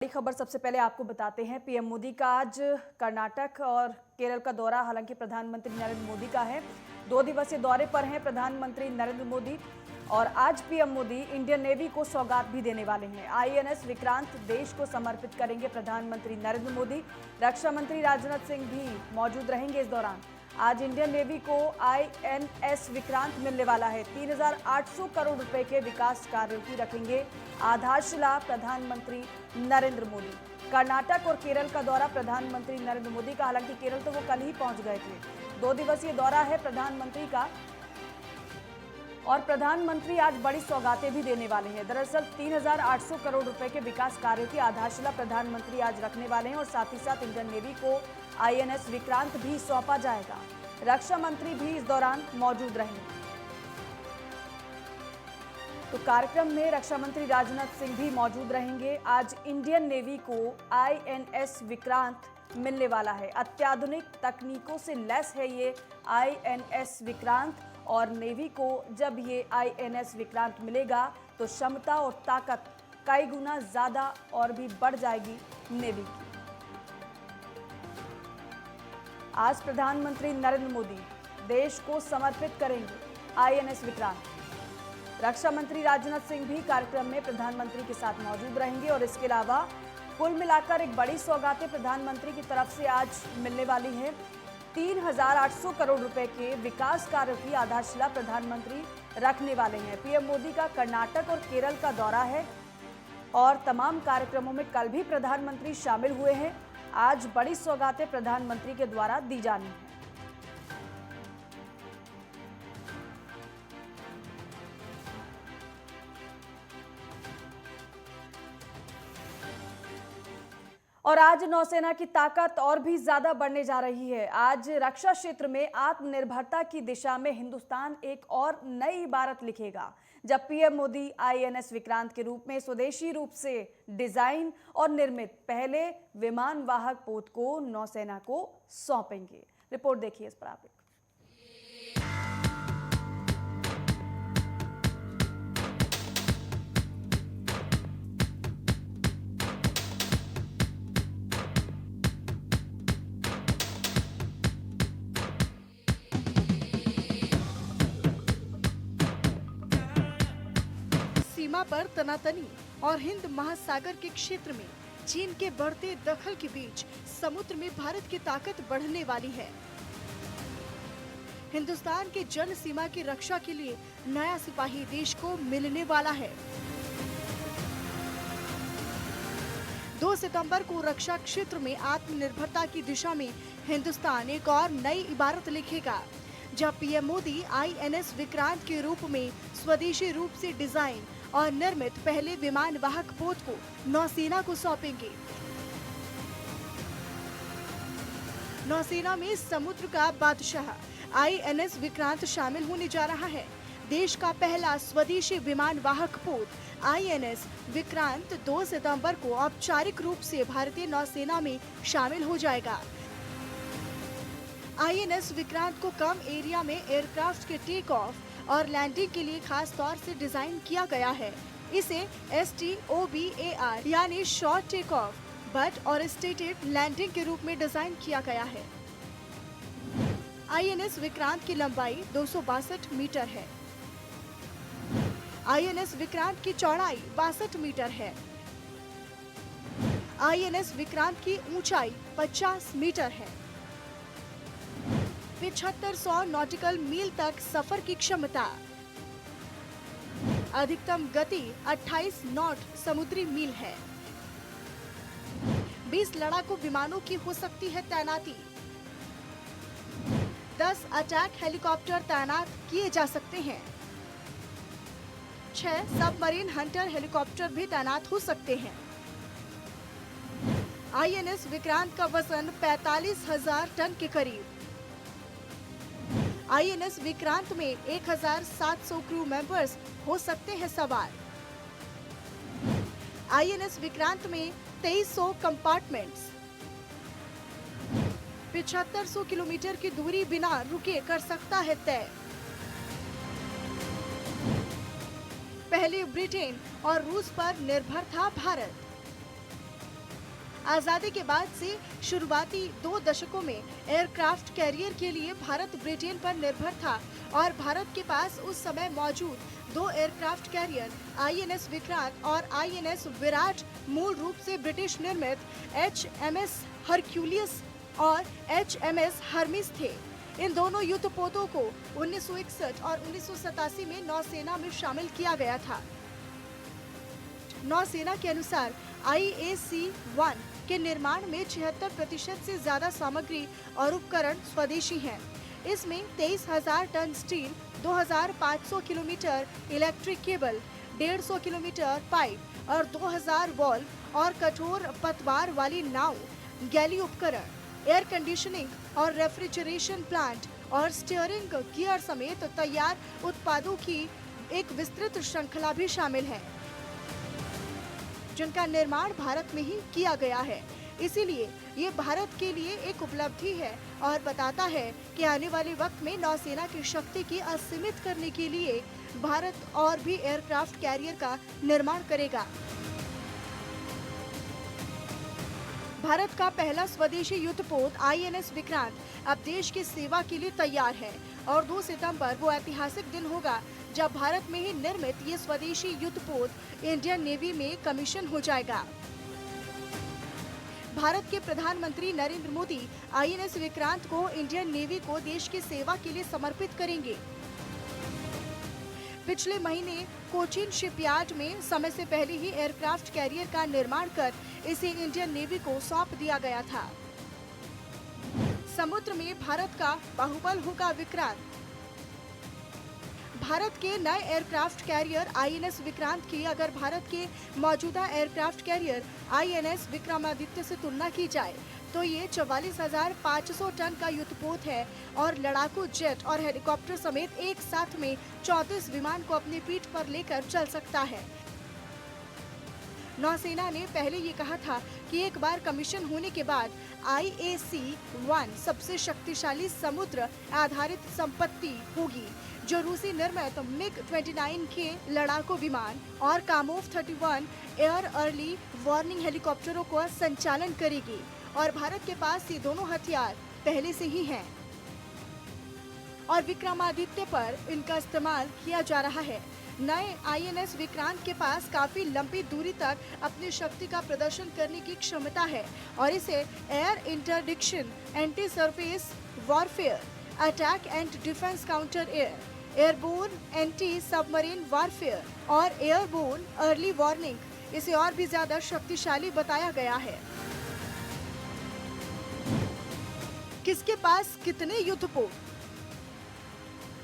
बड़ी खबर सबसे पहले आपको बताते हैं। पीएम मोदी का आज कर्नाटक और केरल का दौरा, हालांकि प्रधानमंत्री नरेंद्र मोदी का है। 2 दिवसीय दौरे पर हैं प्रधानमंत्री नरेंद्र मोदी और आज पीएम मोदी इंडियन नेवी को सौगात भी देने वाले हैं। आईएनएस विक्रांत देश को समर्पित करेंगे प्रधानमंत्री नरेंद्र मोदी। रक्षा मंत्री राजनाथ सिंह भी मौजूद रहेंगे इस दौरान। आज इंडियन नेवी को आईएनएस विक्रांत मिलने वाला है। 3,800 करोड़ रुपए के विकास कार्यों की रखेंगे आधारशिला प्रधानमंत्री नरेंद्र मोदी। कर्नाटक और केरल का दौरा प्रधानमंत्री नरेंद्र मोदी का, हालांकि केरल तो वो कल ही पहुंच गए थे। 2 दिवसीय दौरा है प्रधानमंत्री का और प्रधानमंत्री आज बड़ी सौगातें भी देने वाले हैं। दरअसल 3,800 करोड़ रुपए के विकास कार्यों की आधारशिला प्रधानमंत्री आज रखने वाले हैं और साथ ही साथ इंडियन नेवी को आईएनएस विक्रांत भी सौंपा जाएगा। रक्षा मंत्री भी इस दौरान मौजूद रहेंगे। तो कार्यक्रम में रक्षा मंत्री राजनाथ सिंह भी मौजूद रहेंगे। आज इंडियन नेवी को आईएनएस विक्रांत मिलने वाला है। अत्याधुनिक तकनीकों से लैस है ये आईएनएस विक्रांत और नेवी को जब ये आईएनएस विक्रांत मिलेगा तो क्षमता और ताकत कई गुना ज्यादा और भी बढ़ जाएगी नेवी की। आज प्रधानमंत्री नरेंद्र मोदी देश को समर्पित करेंगे आईएनएस विक्रांत। रक्षा मंत्री राजनाथ सिंह भी कार्यक्रम में प्रधानमंत्री के साथ मौजूद रहेंगे और इसके अलावा कुल मिलाकर एक बड़ी सौगातें प्रधानमंत्री की तरफ से आज मिलने वाली हैं। 3,800 करोड़ रुपए के विकास कार्यों की आधारशिला प्रधानमंत्री रखने वाले हैं। पीएम मोदी का कर्नाटक और केरल का दौरा है और तमाम कार्यक्रमों में कल भी प्रधानमंत्री शामिल हुए हैं। आज बड़ी सौगातें प्रधानमंत्री के द्वारा दी जानी है। और आज नौसेना की ताकत और भी ज्यादा बढ़ने जा रही है। आज रक्षा क्षेत्र में आत्मनिर्भरता की दिशा में हिंदुस्तान एक और नई इबारत लिखेगा जब पीएम मोदी आईएनएस विक्रांत के रूप में स्वदेशी रूप से डिजाइन और निर्मित पहले विमान वाहक पोत को नौसेना को सौंपेंगे। रिपोर्ट देखिए इस पर आप। सीमा पर तनातनी और हिंद महासागर के क्षेत्र में चीन के बढ़ते दखल के बीच समुद्र में भारत की ताकत बढ़ने वाली है। हिंदुस्तान के जन सीमा की रक्षा के लिए नया सिपाही देश को मिलने वाला है। 2 सितंबर को रक्षा क्षेत्र में आत्मनिर्भरता की दिशा में हिंदुस्तान एक और नई इबारत लिखेगा जब पीएम मोदी आईएनएस विक्रांत के रूप में स्वदेशी रूप से डिजाइन और निर्मित पहले विमान वाहक पोत को नौसेना को सौंपेंगे। नौसेना में समुद्र का बादशाह आईएनएस विक्रांत शामिल होने जा रहा है। देश का पहला स्वदेशी विमान वाहक पोत आईएनएस विक्रांत 2 सितंबर को औपचारिक रूप से भारतीय नौसेना में शामिल हो जाएगा। आईएनएस विक्रांत को कम एरिया में एयरक्राफ्ट के टेक ऑफ और लैंडिंग के लिए खास तौर से डिजाइन किया गया है। इसे STOBAR यानी शॉर्ट टेक ऑफ बट और स्टेटेड लैंडिंग के रूप में डिजाइन किया गया है। आईएनएस विक्रांत की लंबाई 262 मीटर है। आईएनएस विक्रांत की चौड़ाई 62 मीटर है। आईएनएस विक्रांत की ऊंचाई 50 मीटर है। 7500 नॉटिकल मील तक सफर की क्षमता। अधिकतम गति 28 नॉट समुद्री मील है। 20 लड़ाकू विमानों की हो सकती है तैनाती। 10 अटैक हेलीकॉप्टर तैनात किए जा सकते हैं। 6 सबमरीन हंटर हेलीकॉप्टर भी तैनात हो सकते हैं। आईएनएस विक्रांत का वजन 45,000 टन के करीब। आईएनएस विक्रांत में 1,700 क्रू मेंबर्स हो सकते हैं सवार। आईएनएस विक्रांत में 2300 कंपार्टमेंट्स। 7500 किलोमीटर की दूरी बिना रुके कर सकता है तय। पहले ब्रिटेन और रूस पर निर्भर था भारत। आजादी के बाद से शुरुआती 2 दशकों में एयरक्राफ्ट कैरियर के लिए भारत ब्रिटेन पर निर्भर था और भारत के पास उस समय मौजूद 2 एयरक्राफ्ट कैरियर INS विक्रांत और INS विराट मूल रूप से ब्रिटिश निर्मित HMS हरक्यूलियस और HMS हर्मिस थे। इन दोनों युद्धपोतों को 1961 और 1987 में नौसेना में शामिल किया गया था। नौसेना के अनुसार IAC-1 के निर्माण में 76% से ज्यादा सामग्री और उपकरण स्वदेशी हैं। इसमें 23,000 ton steel, 2,500 kilometre electric cable, 150 kilometre pipe और 2,000 वॉल्व और कठोर पतवार वाली नाव, गैली उपकरण, एयर कंडीशनिंग और रेफ्रिजरेशन प्लांट और स्टीयरिंग गियर समेत तैयार उत्पादों की एक विस्तृत श्रृंखला भी शामिल है, जिनका निर्माण भारत में ही किया गया है। इसीलिए ये भारत के लिए एक उपलब्धि है और बताता है कि आने वाले वक्त में नौसेना की शक्ति की असीमित करने के लिए भारत और भी एयरक्राफ्ट कैरियर का निर्माण करेगा। भारत का पहला स्वदेशी युद्धपोत INS विक्रांत अब देश की सेवा के लिए तैयार है और 2 सितंबर वो ऐतिहासिक दिन होगा जब भारत में ही निर्मित ये स्वदेशी युद्धपोत इंडियन नेवी में कमीशन हो जाएगा। भारत के प्रधानमंत्री नरेंद्र मोदी INS विक्रांत को इंडियन नेवी को देश की सेवा के लिए समर्पित करेंगे। पिछले महीने कोचीन शिपयार्ड में समय से पहले ही एयरक्राफ्ट कैरियर का निर्माण कर इसे इंडियन नेवी को सौंप दिया गया था। समुद्र में भारत का बाहुबल होगा विक्रांत। भारत के नए एयरक्राफ्ट कैरियर INS विक्रांत की अगर भारत के मौजूदा एयरक्राफ्ट कैरियर INS विक्रमादित्य से तुलना की जाए तो ये 44,500 टन का युद्धपोत है और लड़ाकू जेट और हेलीकॉप्टर समेत एक साथ में 34 विमान को अपनी पीठ पर लेकर चल सकता है। नौसेना ने पहले ये कहा था कि एक बार कमीशन होने के बाद IAC-1 सबसे शक्तिशाली समुद्र आधारित संपत्ति होगी, जो रूसी निर्मित MiG-29 के लड़ाकू विमान और कामोव 31 एयर अर्ली वार्निंग हेलीकॉप्टरों का संचालन करेगी और भारत के पास ये दोनों हथियार पहले से ही हैं और विक्रमादित्य पर इनका इस्तेमाल किया जा रहा है। नए INS विक्रांत के पास काफी लंबी दूरी तक अपनी शक्ति का प्रदर्शन करने की क्षमता है और इसे air interdiction, anti surface warfare, attack and defence counter airborne anti submarine warfare और एयरबोर्न अर्ली वार्निंग इसे और भी ज्यादा शक्तिशाली बताया गया है। किसके पास कितने युद्धपोत?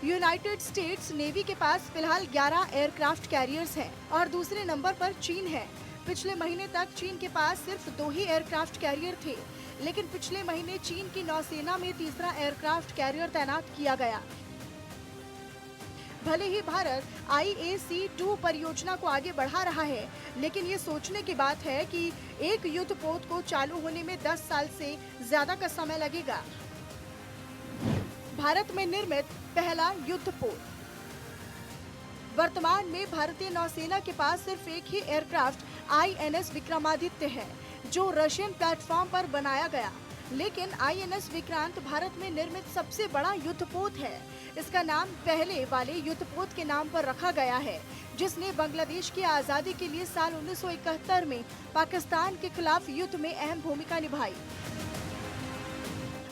यूनाइटेड स्टेट्स नेवी के पास फिलहाल 11 एयरक्राफ्ट कैरियर्स हैं और दूसरे नंबर पर चीन है। पिछले महीने तक चीन के पास सिर्फ 2 ही एयरक्राफ्ट कैरियर थे, लेकिन पिछले महीने चीन की नौसेना में तीसरा एयरक्राफ्ट कैरियर तैनात किया गया। भले ही भारत IAC-2 परियोजना को आगे बढ़ा रहा है, लेकिन ये सोचने की बात है कि एक युद्धपोत को चालू होने में 10 साल से ज्यादा का समय लगेगा। भारत में निर्मित पहला युद्धपोत। वर्तमान में भारतीय नौसेना के पास सिर्फ एक ही एयरक्राफ्ट INS विक्रमादित्य है, जो रशियन प्लेटफॉर्म पर बनाया गया, लेकिन INS विक्रांत भारत में निर्मित सबसे बड़ा युद्धपोत है। इसका नाम पहले वाले युद्धपोत के नाम पर रखा गया है, जिसने बांग्लादेश की आजादी के लिए साल 1971 में पाकिस्तान के खिलाफ युद्ध में अहम भूमिका निभाई।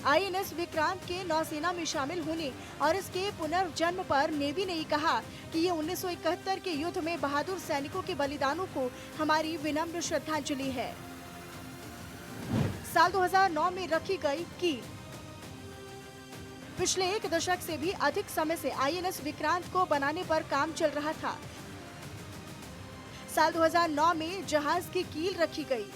INS विक्रांत के नौसेना में शामिल होने और इसके पुनर्जन्म पर नेवी ने कहा कि ये 1971 के युद्ध में बहादुर सैनिकों के बलिदानों को हमारी विनम्र श्रद्धांजलि है। साल 2009 में रखी गई कील। पिछले 1 दशक से भी अधिक समय से INS विक्रांत को बनाने पर काम चल रहा था। साल 2009 में जहाज की कील रखी गई,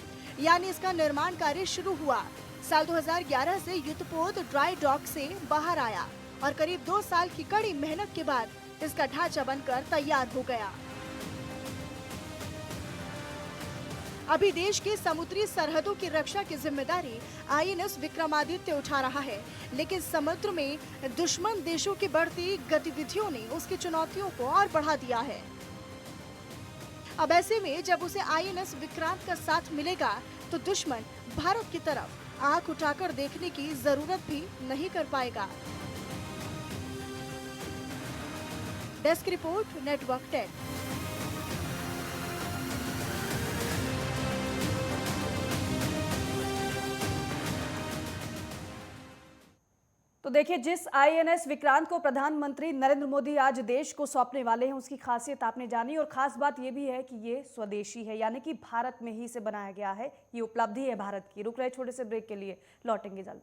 यानी इसका निर्माण कार्य शुरू हुआ। साल 2011 से युद्धपोत ड्राई डॉक से बाहर आया और करीब 2 साल की कड़ी मेहनत के बाद इसका ढांचा बनकर तैयार हो गया। अभी देश की समुद्री सरहदों की रक्षा की जिम्मेदारी INS विक्रमादित्य उठा रहा है, लेकिन समुद्र में दुश्मन देशों की बढ़ती गतिविधियों ने उसकी चुनौतियों को और बढ़ा दिया है। अब ऐसे में जब उसे INS विक्रांत का साथ मिलेगा तो दुश्मन भारत की तरफ आंख उठाकर देखने की जरूरत भी नहीं कर पाएगा। Desk report, network 10। तो देखिए, जिस आईएनएस विक्रांत को प्रधानमंत्री नरेंद्र मोदी आज देश को सौंपने वाले हैं, उसकी खासियत आपने जानी। और खास बात यह भी है कि ये स्वदेशी है, यानी कि भारत में ही इसे बनाया गया है। ये उपलब्धि है भारत की। रुक रहे छोटे से ब्रेक के लिए, लौटेंगे जल्द।